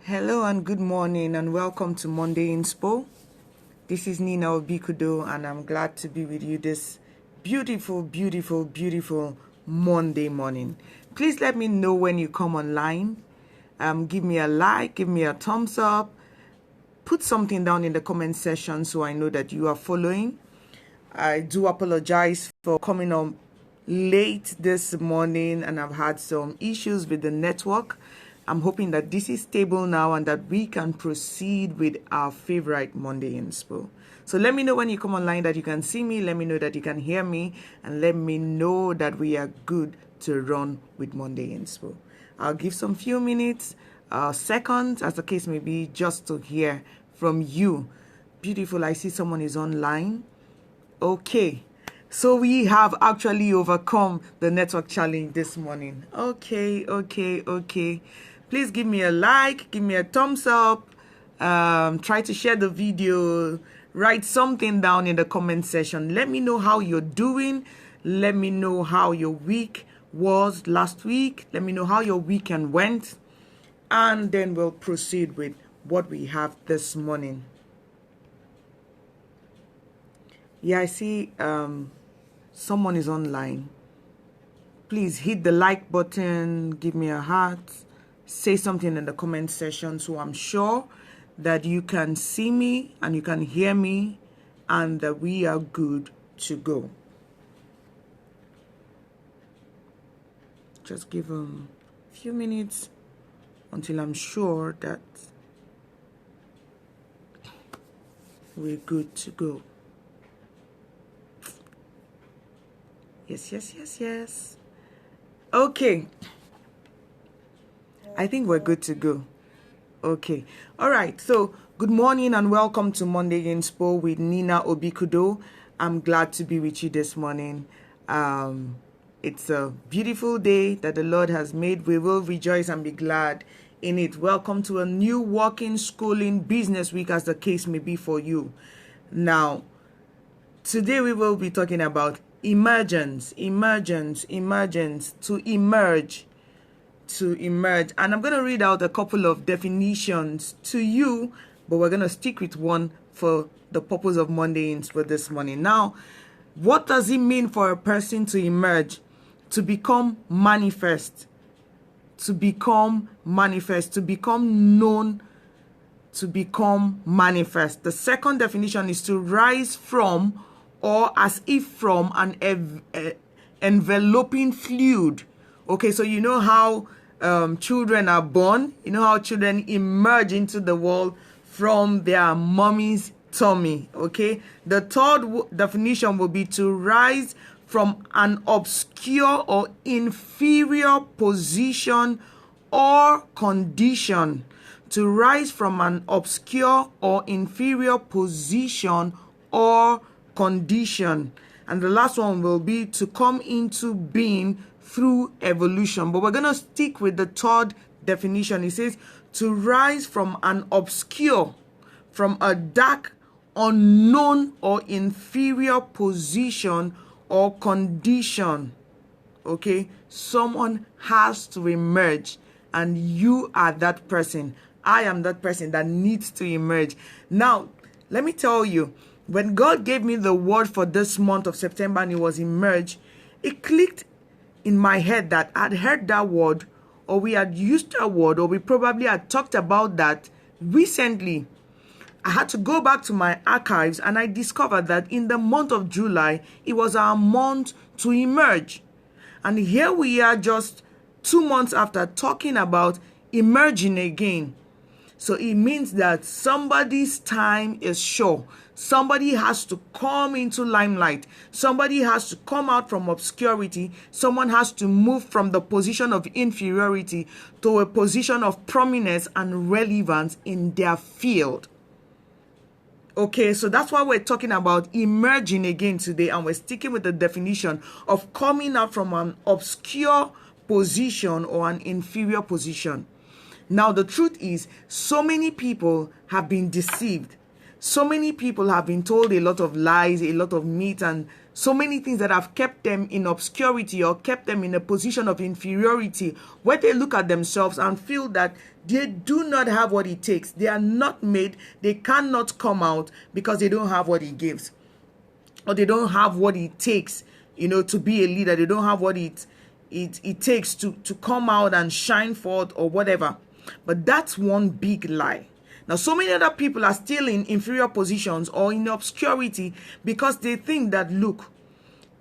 Hello and good morning and welcome to Monday Inspo. This is Nina Obikudo and I'm glad to be with you this beautiful Monday morning. Please let me know when you come online. Give me a like, give me a thumbs up, put something down in the comment section so I know that you are following. I do apologize for coming on late this morning and I've had some issues with the network. I'm hoping that this is stable now and that we can proceed with our favorite Monday Inspo. So let me know when you come online that you can see me, let me know that you can hear me, and let me know that we are good to run with Monday Inspo. I'll give some few minutes, seconds, as the case may be, just to hear from you. Beautiful, I see someone is online. Okay, so we have actually overcome the network challenge this morning. Okay. Please give me a like, give me a thumbs up, try to share the video, write something down in the comment section. Let me know how you're doing. Let me know how your week was last week. Let me know how your weekend went. And then we'll proceed with what we have this morning. Yeah, I see someone is online. Please hit the like button, give me a heart, say something in the comment section so I'm sure that you can see me and you can hear me and that we are good to go. Just give a few minutes until I'm sure that we're good to go. Yes. Okay. I think we're good to go. Okay. All right. So, good morning and welcome to Monday Inspo with Nina Obikudo. I'm glad to be with you this morning. It's a beautiful day that the Lord has made. We will rejoice and be glad in it. Welcome to a new working, schooling, business week, as the case may be for you. Now, today we will be talking about emergence, to emerge. And I'm going to read out a couple of definitions to you, but we're going to stick with one for the purpose of Monday Inspo this morning. Now, what does it mean for a person to emerge? To become manifest, to become known, to become manifest. The second definition is to rise from or as if from an enveloping fluid. Okay, so you know how children are born. You know how children emerge into the world from their mommy's tummy. Okay, the third definition will be to rise from an obscure or inferior position or condition. To rise from an obscure or inferior position or condition. And the last one will be to come into being through evolution. But we're going to stick with the third definition. It says to rise from an obscure, from a dark, unknown, or inferior position or condition. Okay, someone has to emerge, and you are that person. I am that person that needs to emerge. Now, let me tell you, when God gave me the word for this month of September and it was emerge, it clicked in my head that I'd heard that word, or we had used that word, or we probably had talked about that recently. I had to go back to my archives and I discovered that in the month of July, it was our month to emerge. And here we are just 2 months after talking about emerging again. So it means that somebody's time is sure. Somebody has to come into limelight. Somebody has to come out from obscurity. Someone has to move from the position of inferiority to a position of prominence and relevance in their field. Okay, so that's why we're talking about emerging again today, and we're sticking with the definition of coming out from an obscure position or an inferior position. Now, the truth is, so many people have been deceived. So many people have been told a lot of lies, a lot of myths, and So many things that have kept them in obscurity or kept them in a position of inferiority, where they look at themselves and feel that they do not have what it takes. They are not made. They cannot come out because they don't have what it gives, or they don't have what it takes, to be a leader. They don't have what it takes to come out and shine forth or whatever. But that's one big lie. Now, so many other people are still in inferior positions or in obscurity because they think that, look,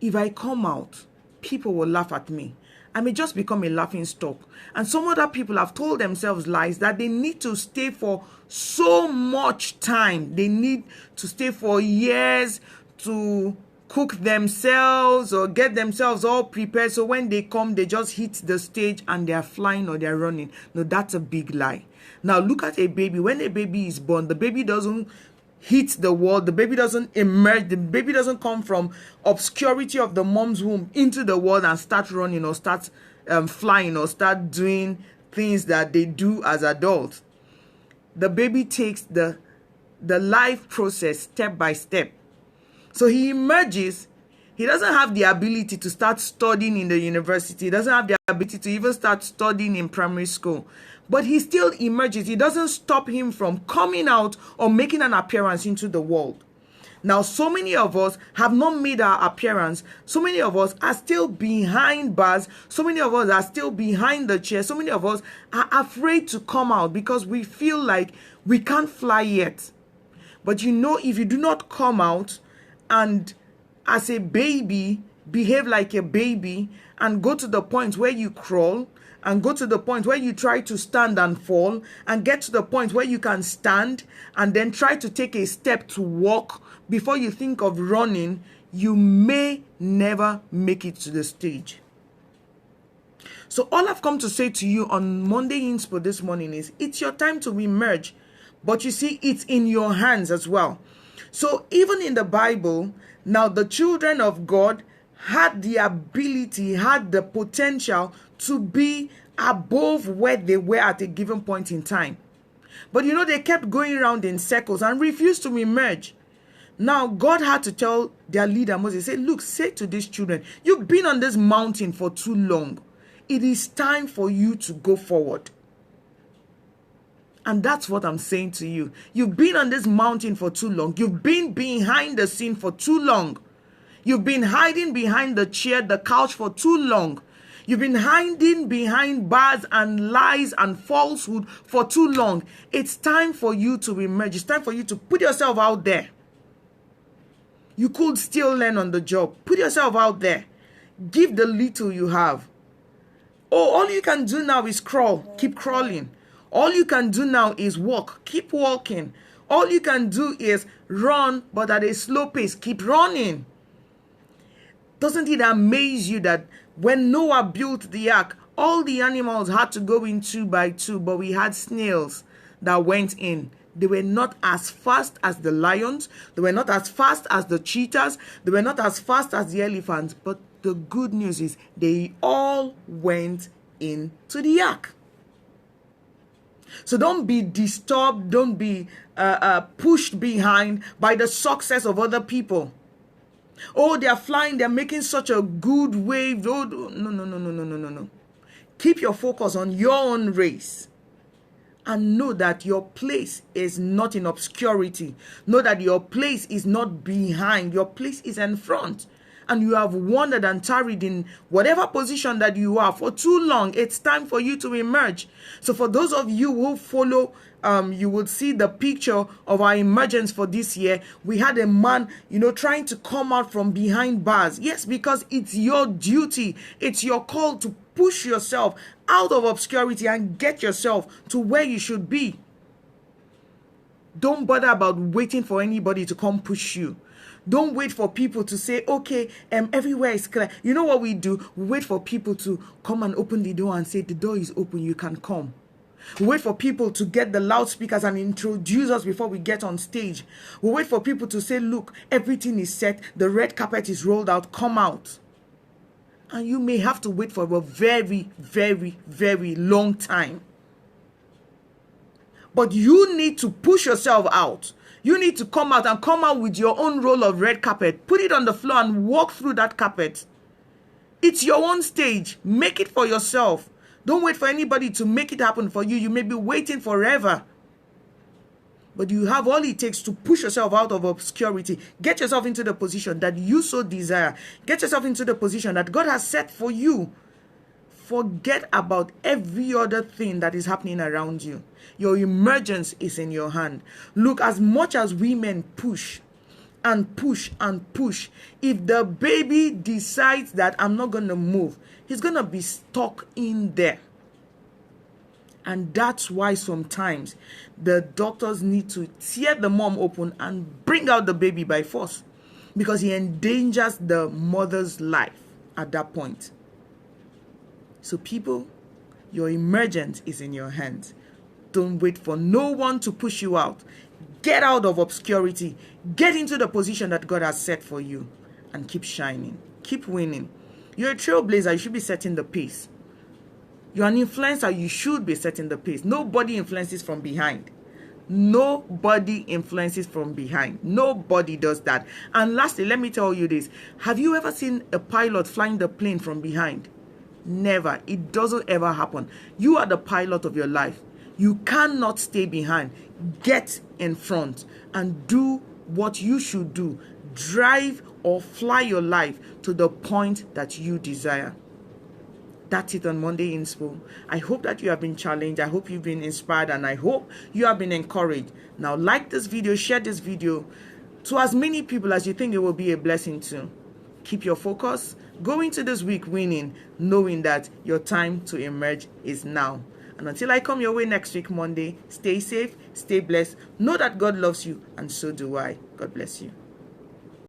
if I come out, people will laugh at me. I may just become a laughing stock. And some other people have told themselves lies that they need to stay for so much time. They need to stay for years to cook themselves or get themselves all prepared. So when they come, they just hit the stage and they're flying or they're running. No, that's a big lie. Now look at a baby. When a baby is born, the baby doesn't hit the world. The baby doesn't emerge. The baby doesn't come from obscurity of the mom's womb into the world and start running or start flying or start doing things that they do as adults. The baby takes the life process step by step. So he emerges. He doesn't have the ability to start studying in the university. He doesn't have the ability to even start studying in primary school. But he still emerges. It doesn't stop him from coming out or making an appearance into the world. Now, so many of us have not made our appearance. So many of us are still behind bars. So many of us are still behind the chair. So many of us are afraid to come out because we feel like we can't fly yet. But if you do not come out and as a baby, behave like a baby and go to the point where you crawl and go to the point where you try to stand and fall and get to the point where you can stand and then try to take a step to walk before you think of running, you may never make it to the stage. So all I've come to say to you on Monday Inspo this morning is it's your time to emerge, but you see, it's in your hands as well. So even in the Bible, now the children of God had the ability, had the potential to be above where they were at a given point in time. But they kept going around in circles and refused to emerge. Now God had to tell their leader Moses, say to these children, you've been on this mountain for too long. It is time for you to go forward. And that's what I'm saying to you. You've been on this mountain for too long. You've been behind the scene for too long. You've been hiding behind the chair, the couch for too long. You've been hiding behind bars and lies and falsehood for too long. It's time for you to emerge. It's time for you to put yourself out there. You could still learn on the job. Put yourself out there. Give the little you have. All you can do now is crawl. Keep crawling. All you can do now is walk. Keep walking. All you can do is run, but at a slow pace. Keep running. Doesn't it amaze you that when Noah built the ark, all the animals had to go in 2 by 2, but we had snails that went in. They were not as fast as the lions. They were not as fast as the cheetahs. They were not as fast as the elephants. But the good news is they all went into the ark. So don't be disturbed. Don't be pushed behind by the success of other people. They're flying. They're making such a good wave. No. Keep your focus on your own race. And know that your place is not in obscurity. Know that your place is not behind. Your place is in front. And you have wandered and tarried in whatever position that you are for too long. It's time for you to emerge. So for those of you who follow, you would see the picture of our emergence for this year. We had a man, trying to come out from behind bars. Yes, because it's your duty. It's your call to push yourself out of obscurity and get yourself to where you should be. Don't bother about waiting for anybody to come push you. Don't wait for people to say, okay, everywhere is clear. You know what we do? We wait for people to come and open the door and say, the door is open, you can come. We wait for people to get the loudspeakers and introduce us before we get on stage. We wait for people to say, look, everything is set. The red carpet is rolled out. Come out. And you may have to wait for a very, very, very long time. But you need to push yourself out. You need to come out with your own roll of red carpet. Put it on the floor and walk through that carpet. It's your own stage. Make it for yourself. Don't wait for anybody to make it happen for you. You may be waiting forever. But you have all it takes to push yourself out of obscurity. Get yourself into the position that you so desire. Get yourself into the position that God has set for you. Forget about every other thing that is happening around you. Your emergence is in your hand. Look, as much as women push and push and push, if the baby decides that I'm not going to move, he's going to be stuck in there. And that's why sometimes the doctors need to tear the mom open and bring out the baby by force, because he endangers the mother's life at that point. So people, your emergence is in your hands. Don't wait for no one to push you out. Get out of obscurity. Get into the position that God has set for you and keep shining. Keep winning. You're a trailblazer. You should be setting the pace. You're an influencer. You should be setting the pace. Nobody influences from behind. Nobody influences from behind. Nobody does that. And lastly, let me tell you this. Have you ever seen a pilot flying the plane from behind? Never. It doesn't ever happen. You are the pilot of your life. You cannot stay behind. Get in front and do what you should do. Drive or fly your life to the point that you desire. That's it on Monday Inspo. I hope that you have been challenged. I hope you've been inspired, and I hope you have been encouraged. Now, like this video, share this video to as many people as you think it will be a blessing to. Keep your focus. Go into this week winning, knowing that your time to emerge is now. And until I come your way next week, Monday, stay safe, stay blessed. Know that God loves you, and so do I. God bless you.